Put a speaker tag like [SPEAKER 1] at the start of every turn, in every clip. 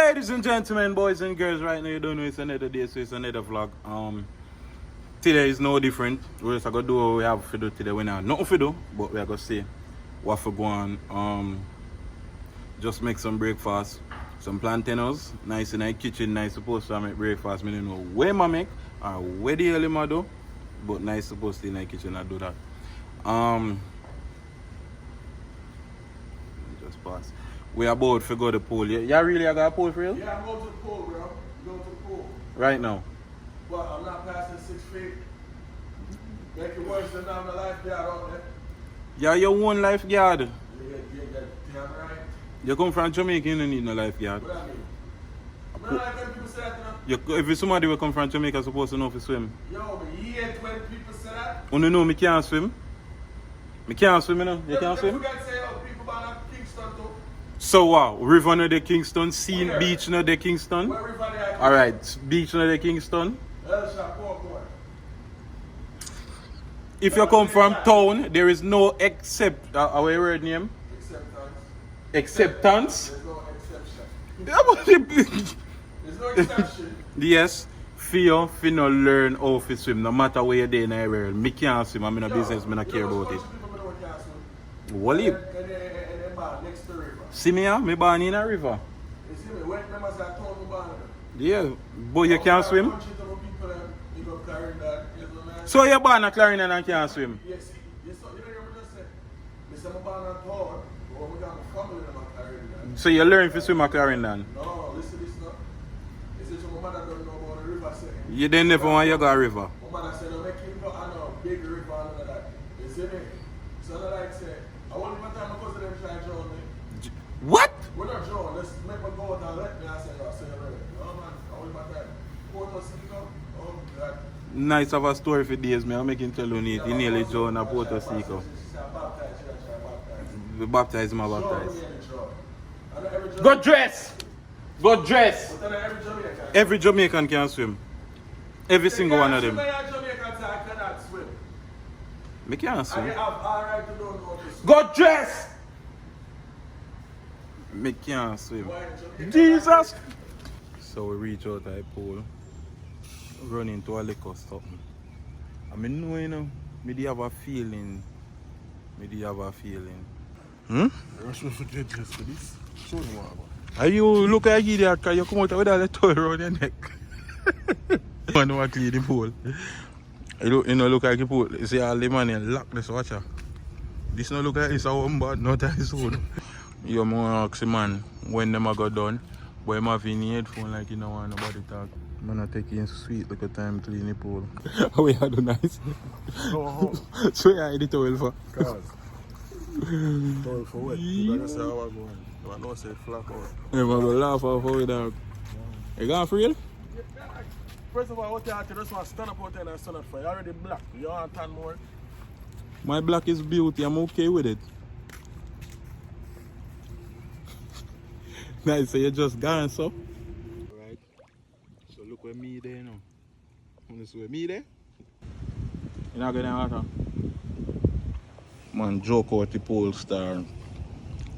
[SPEAKER 1] Ladies and gentlemen, boys and girls, right now you don't know it's another day, so it's another vlog. Today is no different. We're just gonna do what we have to do today. We have nothing to do, but we're gonna see what for go on. Just make some breakfast, some plantains, nice in the kitchen, nice supposed to make breakfast. I don't know where I make or where the hell I do, but nice supposed to in the kitchen I do that. Just pass. We are about to go to the pool. Yeah, really I got a pool for you?
[SPEAKER 2] Yeah, I'm going to the pool, bro. I'm going to the pool.
[SPEAKER 1] Right now.
[SPEAKER 2] But I'm not passing 6 feet. Make it worse than I'm a lifeguard out there.
[SPEAKER 1] Yeah, your one lifeguard.
[SPEAKER 2] Yeah, damn right.
[SPEAKER 1] You come from Jamaica, you don't need no lifeguard.
[SPEAKER 2] What I mean? I'm not like when people say that, you know?
[SPEAKER 1] If somebody will come from Jamaica, supposed to know to swim.
[SPEAKER 2] Yo, but you ain't when people say that?
[SPEAKER 1] You know me can't swim. Me can't swim, you know? You can't swim?
[SPEAKER 2] You forget to say, oh, people about Kingston too.
[SPEAKER 1] So wow, river no the Kingston, sea beach no the Kingston.
[SPEAKER 2] Where river they are?
[SPEAKER 1] Alright, beach no the Kingston. If you come from town, there is no except our word name? Acceptance.
[SPEAKER 2] There's no exception. There's no exception.
[SPEAKER 1] Yes. Fear no learn how to swim, no matter where you're there in the world. Me can't swim, I'm in a business, I don't care about it. What you? See me here? Me born in a river.
[SPEAKER 2] You see me? When members are told me born
[SPEAKER 1] yeah, but you can't swim? So you're born a Clarendon and can't swim?
[SPEAKER 2] Yes, you know what I just said? I'm born at town, but we got a family in Clarendon.
[SPEAKER 1] So you learn to swim at Clarendon?
[SPEAKER 2] No, listen this now. This is my mother don't know about the river setting.
[SPEAKER 1] You didn't never want you go a river?
[SPEAKER 2] My mother said, make him go on a big river and all of that. You see me? So that like say, I want my time my cousin them try to drown me.
[SPEAKER 1] What?
[SPEAKER 2] We're not drown, let's make me go out and let me. I say, no man, I want my time. FamousSosick, oh God.
[SPEAKER 1] Nice of a story for days, man. I'm making tell you it. He nearly drowned at FamousSosick. We baptize him, I baptize. Go dress! Go dress! Every Jamaican can swim. Every single one of them. Me can't swim. Go dress! Me can't swim. Jesus! So we reach out the pool. Run into a liquor something. I mean, no, you know, me do have a feeling.
[SPEAKER 2] Rush me for judges for this. Show them what about.
[SPEAKER 1] Are you look like you there, because you come out with a toy around your neck. I know I clean the pool. You know, look like the pool. You see all the money lock this watcher. This no look like it's a home bad, not his own. You more ask the man when them go done. But I'm having the headphone like you don't want nobody talk. Man, I take in sweet like a time clean the pool. How we had do nice. So I hide the towel for.
[SPEAKER 2] Cause. Towel for what? You better say how I go on. I know say flat out.
[SPEAKER 1] Yeah, man, go laugh off how we dog. You gone for real?
[SPEAKER 2] First of all, what you have to do is stand up out there and stand up for you. You're already black. You want to tan more?
[SPEAKER 1] My black is beauty. I'm okay with it. Nice, so you just gone, so? Alright. So look where me there now. You see where me there? You not going to water? Man, joke out the pole star.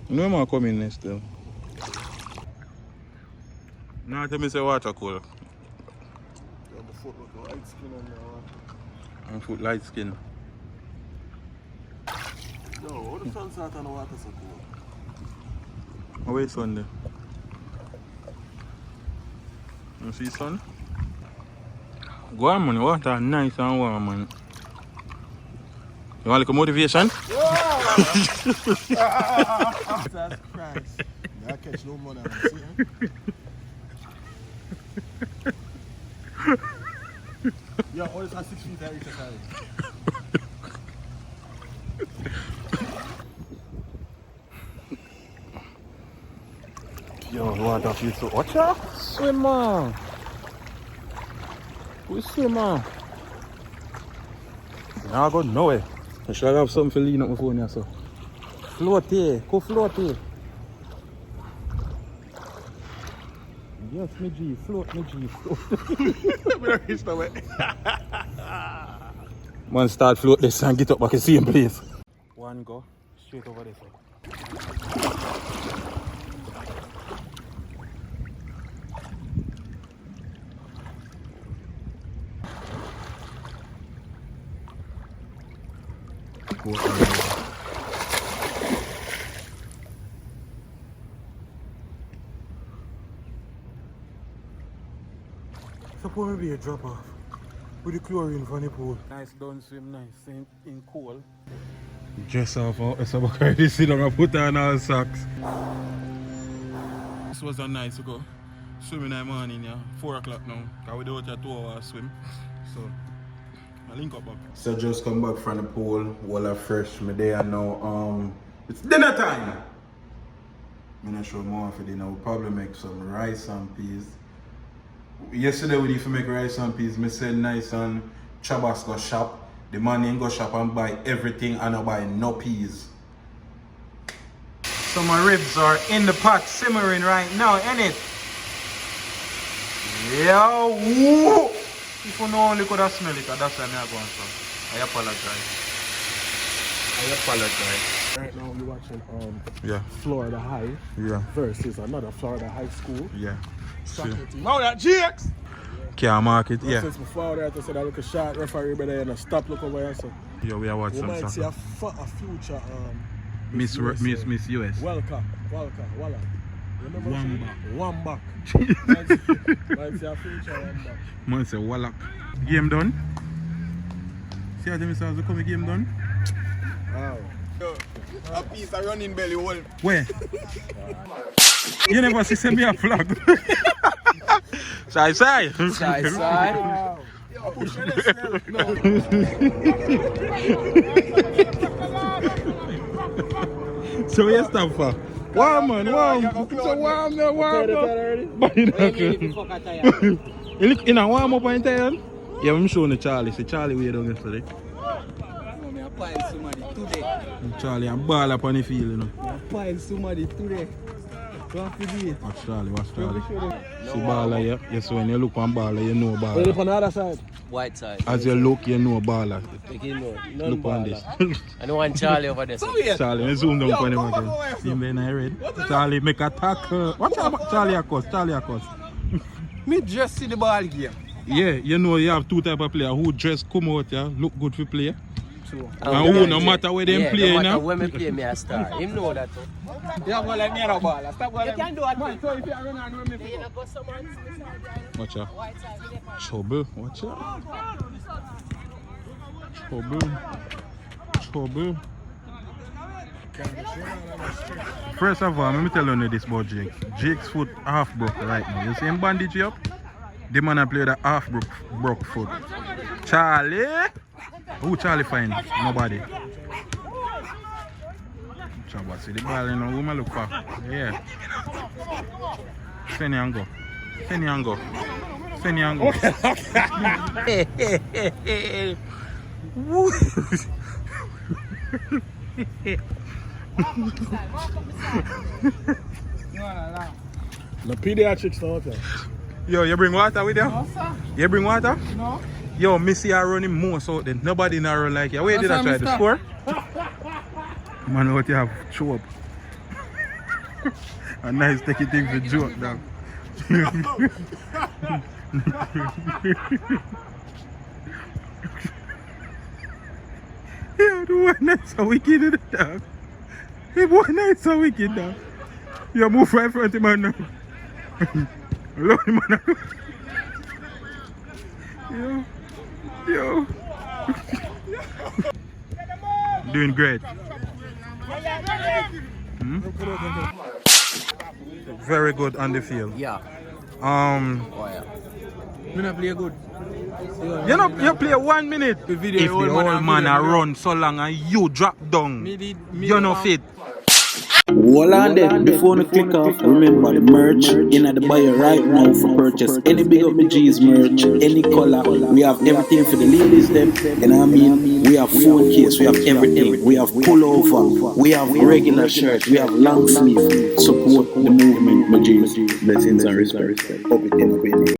[SPEAKER 1] You know I'm coming next still. Now tell me say water cold.
[SPEAKER 2] Your foot look light skin on your water.
[SPEAKER 1] I'm foot light skin.
[SPEAKER 2] No, how the sun's out on the water so cold?
[SPEAKER 1] Where's sun there? You see sun? Go on man, water nice and warm man. You want like a motivation?
[SPEAKER 2] Yeah! Jesus Christ. I catch no money on see, huh? Yo, all this 6 feet I reach a side.
[SPEAKER 1] Yo, water feels so watch out! Swimmer! Who's swimmer? Now I go nowhere. I should have something to lean up my phone here, so. Float here, go float here. Yes, me G, float me G, float. Man start float this and get up back in the same place. One go, straight over this way. Suppose maybe a drop off with the chlorine from the pool. Nice done swim, nice in cold. Dress off out, so I already sit down and put on all socks. This was a nice go. Swimming in the morning, yeah. 4 o'clock now. Because we do a 2-hour swim. So I link up back. So just come back from the pool, all fresh. Me there now. It's dinner time. I'm not sure more for dinner. We'll probably make some rice and peas. Yesterday we used to make rice and peas. Me said nice and Trabass go shop. The man ain't go shop and buy everything and I buy no peas.
[SPEAKER 3] So my ribs are in the pot simmering right now, innit? Yeah, woo! If you know only could have smell it, that's why I'm going so. I apologize.
[SPEAKER 2] Right now we're watching
[SPEAKER 1] Yeah.
[SPEAKER 2] Florida High versus another Florida High school.
[SPEAKER 1] Yeah.
[SPEAKER 2] Soccer team. Now that GX!
[SPEAKER 1] Care market, yeah.
[SPEAKER 2] Since before that, I said I look a shot referee by there and a stop look over here. So
[SPEAKER 1] Yeah, we are watching
[SPEAKER 2] we might see
[SPEAKER 1] some
[SPEAKER 2] a future
[SPEAKER 1] Miss US.
[SPEAKER 2] Welcome. One back. Might see a future one back.
[SPEAKER 1] Man say Wallach. Game done? See how them says the coming game done?
[SPEAKER 2] Wow. A piece of running belly hole.
[SPEAKER 1] Where? You never see me a flag. Shy.
[SPEAKER 3] Shy.
[SPEAKER 2] Wow. Yo, push this no.
[SPEAKER 1] So where you stop for? Warm man, warm. It's so warm now, warm now. But you look in a warm up and tired? Yeah, I'm showing the Charlie. See Charlie way down yesterday. Charlie, I'm ball up on the field, you know.
[SPEAKER 3] Pile somebody today.
[SPEAKER 1] Watch Charlie. See baller here. Yes, when you look on baller, you know baller.
[SPEAKER 2] Look on the other side.
[SPEAKER 4] White side.
[SPEAKER 1] As you look, you know baller. Look on this.
[SPEAKER 4] I know one Charlie over there.
[SPEAKER 1] Charlie, I zoom down on him again. See him in the red. Charlie make a tackle. Watch out, Charlie across.
[SPEAKER 3] Me just see the ball game.
[SPEAKER 1] Yeah, you know you have two type of player who just come out here, look good for play.
[SPEAKER 4] And
[SPEAKER 1] who no matter where they play,
[SPEAKER 4] no
[SPEAKER 1] now.
[SPEAKER 4] matter where me play, me a star. Him know that too.
[SPEAKER 3] You have like me a ball. Stop going.
[SPEAKER 4] You can do it.
[SPEAKER 3] So if you run and me.
[SPEAKER 1] Watch out. Trouble. Watch out. Trouble. First of all, let me tell you this about Jake. Jake's foot half broke right now. You see him bandage up? The man play the half broke foot. Charlie? Who Charlie find? Nobody. Trabass, see the ball, you know, who I look for? Yeah. Fenny and go.
[SPEAKER 2] The pediatrics now.
[SPEAKER 1] Yo, you bring water with you?
[SPEAKER 3] No, sir.
[SPEAKER 1] You bring water?
[SPEAKER 3] No.
[SPEAKER 1] Yo, Missy are running most out there. Nobody in run like you. Where did I try to score? Man, what you have? Show up. A nice take it thing for joke, dog. Yo, the one night so wicked, dog. The one night so wicked, dog. You move right in front of him now. Look, man. Yo. Doing great. Very good on the field.
[SPEAKER 4] Yeah.
[SPEAKER 1] Oh
[SPEAKER 4] yeah.
[SPEAKER 3] Me not play good.
[SPEAKER 1] You play 1 minute. If the old man run so long and you drop down, you're not fit.
[SPEAKER 5] Hold on then, before you click off, remember the merch in the bio right now for purchase. Any Big Up My G's merch, any color, we have everything for the ladies them, you know what I mean? We have phone case, we have everything, we have pullover, we have regular shirt, we have long sleeve. Support the movement, my G's. Blessings and respect. Hope it ends up in